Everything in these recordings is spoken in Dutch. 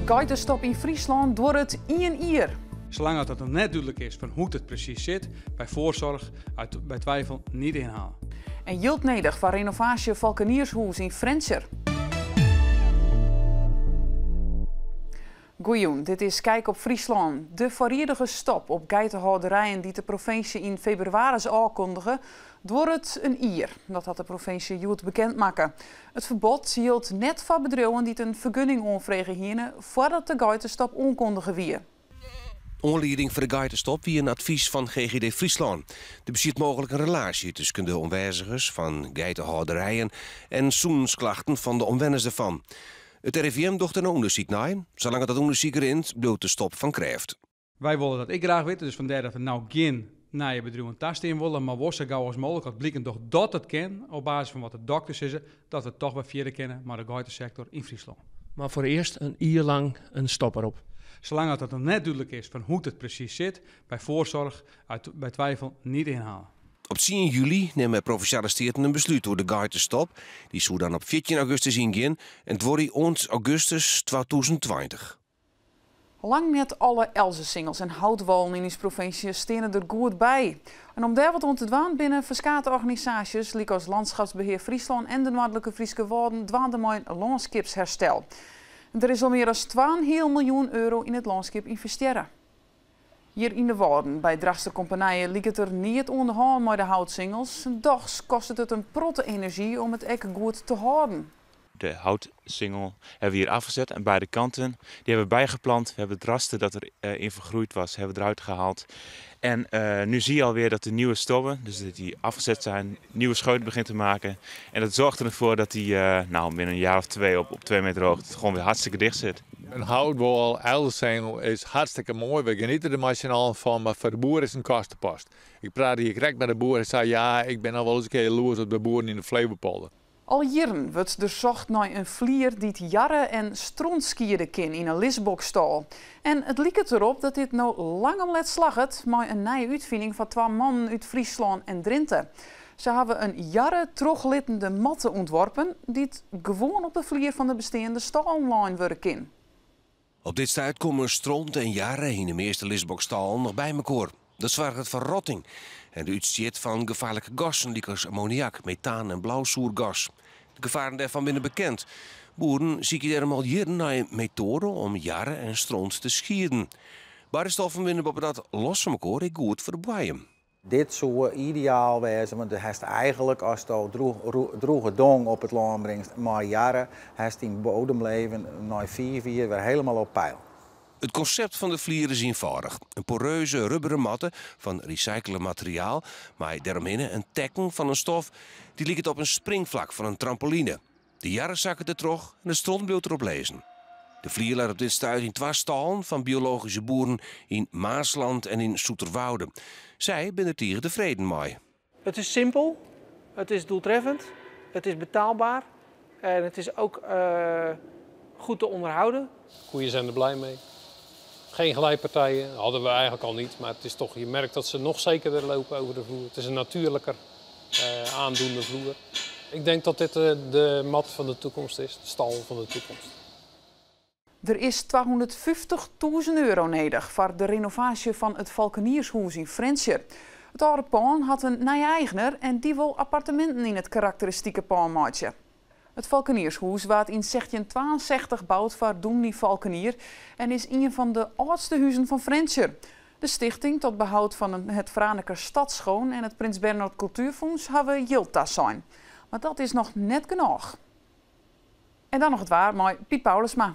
Geitenstop in Friesland door het 1 jaar. Zolang het nog net duidelijk is van hoe het precies zit, bij voorzorg bij twijfel niet inhalen. En Jilt nedig van renovatie Valkeniershoes in Frencher. Goeien, dit is Kijk op Friesland. De volledige stop op geitenhouderijen die de provincie in februari aankondigen, door het 1 jaar. Dat had de provincie Jilt bekendmaken. Het verbod hield net van bedrijven die een vergunning onvregen hielden voordat de geitenstop aankondigen wie. Aanleiding voor de geitenstop wie een advies van GGD Friesland. Er bestaat mogelijk een relatie tussen de onwijzigers van geitenhouderijen en zoensklachten van de omwenners ervan. Het RIVM docht een onderzoek naar. Zolang het dat onderzoek erin bloot de stop van krijgt. Wij willen dat ik graag weten, dus vandaar dat we nou geen naar je bedrijf een tast in willen, maar was zo gauw als mogelijk. Het blijkt toch dat het kan, op basis van wat de dokters zeggen, dat we het toch bij vierde kennen, maar de geitensector in Friesland. Maar voor eerst 1 jaar lang een stop erop. Zolang het nog net duidelijk is van hoe het precies zit, bij voorzorg bij twijfel niet inhalen. Op 10 juli nemen provinciale steden een besluit over de geitenstop. Die zou dan op 14 augustus ingaan en het wordt ons augustus 2020. Lang net alle Elze-singels en houtwallen in deze provincie staan er goed bij. En om daar wat om te doen binnen verschillende organisaties, liek als Landschapsbeheer Friesland en de Noordelijke Friese Wouden, dwaande maar een landschapsherstel. Er is al meer dan 2,5 miljoen euro in het landschap investeren. Hier in de Wouden, bij Drachtster Compagnieën, liep het er niet onder hand met de houtsingels. Doch kost het een protte energie om het echt goed te houden. De houtsingel hebben we hier afgezet aan beide kanten. Die hebben we bijgeplant. We hebben het raster dat erin vergroeid was, hebben we eruit gehaald. En nu zie je alweer dat de nieuwe stobben, dus dat die afgezet zijn, nieuwe scheuten begint te maken. En dat zorgt ervoor dat die binnen een jaar of 2 op 2 meter hoogte gewoon weer hartstikke dicht zit. Een houtwal, Elze-singel is hartstikke mooi. We genieten er machinaal van, maar voor de boer is het een kostenpost. Ik praatte hier direct met de boer en zei ja, ik ben al wel eens een keer jaloers op de boeren in de Flevopolder. Al jaren wordt er zocht naar een vlier die het jarren en strontskieren kan in een lisbokstal. En het lijkt erop dat dit nou lang om let slaget, maar een nieuwe uitvinding van 2 mannen uit Friesland en Drenthe. Ze hebben een jarren teruglittende matten ontworpen die het gewoon op de vlier van de bestaande stalline worden kan. Op dit stuit komen stront en jarren in de meeste lisbokstal nog bij elkaar. Dat zorgt voor rotting en de uitstoot van gevaarlijke gassen, zoals ammoniak, methaan en blauwzoergas. De gevaren daarvan binnen bekend. Boeren zoeken er al jaren naar een methode om jarren en stront te schieren. Beide stoffen binnen op dat los van elkaar is goed voor de boeien. Dit zou ideaal wezen, want je eigenlijk als je droge dong op het land brengt, maar jaren, heeft in bodemleven na 4 jaar weer helemaal op peil. Het concept van de vlier is eenvoudig. Een poreuze rubberen matten van recycled materiaal, maar daaromheen een tekken van een stof die ligt op een springvlak van een trampoline. De jarren zakken er terug en de stront blijft erop lezen. De vlier laat op dit stuit in 2 stallen van biologische boeren in Maasland en in Soeterwoude. Zij zijn er tegen tevreden mee. Het is simpel, het is doeltreffend, het is betaalbaar en het is ook goed te onderhouden. Koeien zijn er blij mee. Geen glijpartijen, hadden we eigenlijk al niet, maar het is toch, je merkt dat ze nog zekerder lopen over de vloer. Het is een natuurlijker aandoende vloer. Ik denk dat dit de mat van de toekomst is, de stal van de toekomst. Er is 250.000 euro nodig voor de renovatie van het Valkeniershoes in Frencher. Het oude pand had een nieuwe eigenaar en die wil appartementen in het karakteristieke pand maken. Het Valkeniershoes werd in 1662 gebouwd voor Doemnie Valkenier en is een van de oudste huizen van Frencher. De stichting tot behoud van het Franeker Stadsschoon en het Prins Bernhard Cultuurfonds hebben Jilta zijn. Maar dat is nog net genoeg. En dan nog het waar, maar Piet Paulusma.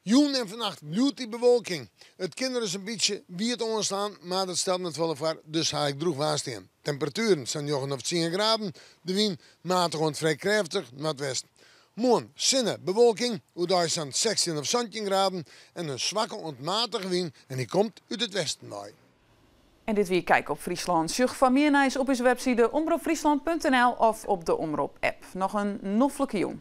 Joen en vannacht blijft die bewolking. Het kinderen is een beetje wie het ontstaan, maar dat stelt net wel voor, dus ga ik droeg waarsteen. Temperaturen zijn 9 of 10 graden. De wind matig en vrij krachtig, noordwest. Morgen zinnen bewolking, hoe zijn 16 of 17 graden en een zwakke ontmatige wind en die komt uit het westen bij. En dit weer Kijk op Friesland. Zucht van meer nieuws op onze website omroepfriesland.nl of op de Omroep app. Nog een noffelijke jong.